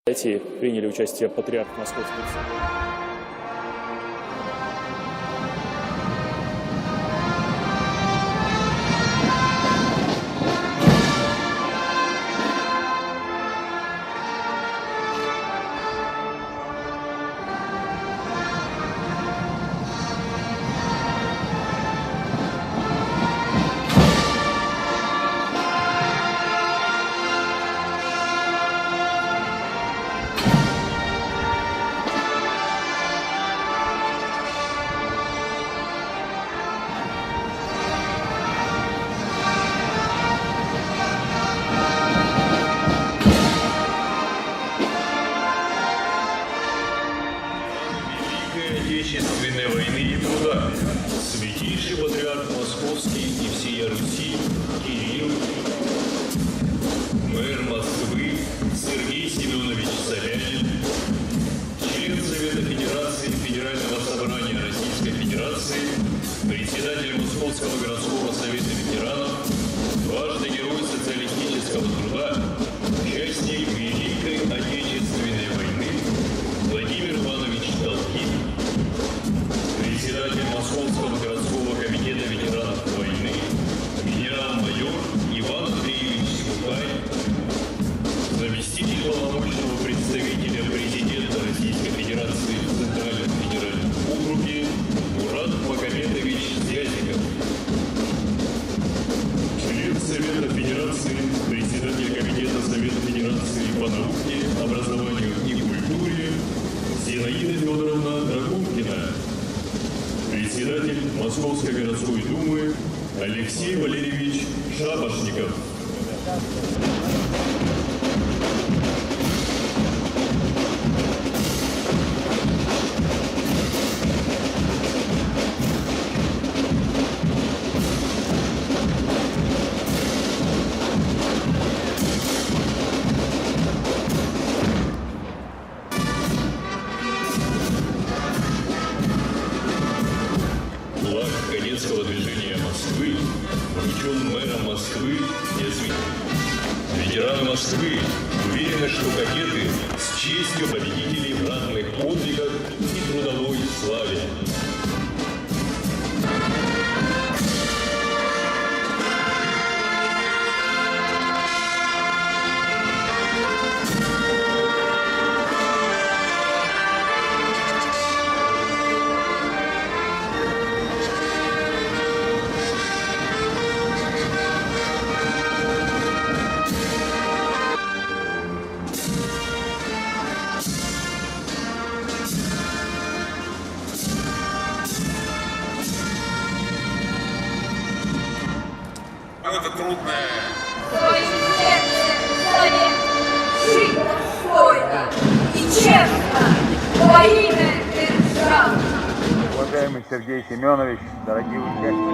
Приняли участие патриарх Московской Церкви. Отечественной войны и труда, святейший патриарх Московский и всея Руси Кирилл, мэр Москвы Сергей Семенович Собянин, член Совета Федерации Федерального собрания Российской Федерации, председатель Московского городского совета ветеранов, важный герой социалистического труда, участник Великой Отечественной войны Владимир Иванович Толкин, председатель Московского городского комитета ветеранов войны, генерал-майор Иван Андреевич Сухай, заместитель полномочного представителя президента Российской Федерации в Центральном федеральном округе Мурат Магомедович Зязиков, член Совета Федерации, председатель комитета Совета Федерации по науке, образованию и культуре Зинаида Федоровна Драгункина, председатель Московской городской думы Алексей Валерьевич Шапошников. Флаг кадетского движения Москвы вручен мэром Москвы для ветераны Москвы уверены, что кадеты с честью победителей в ратных подвигах и трудовой славе. Это трудное. Жить достойно и честно во имя державы. Уважаемый Сергей Семенович, дорогие участники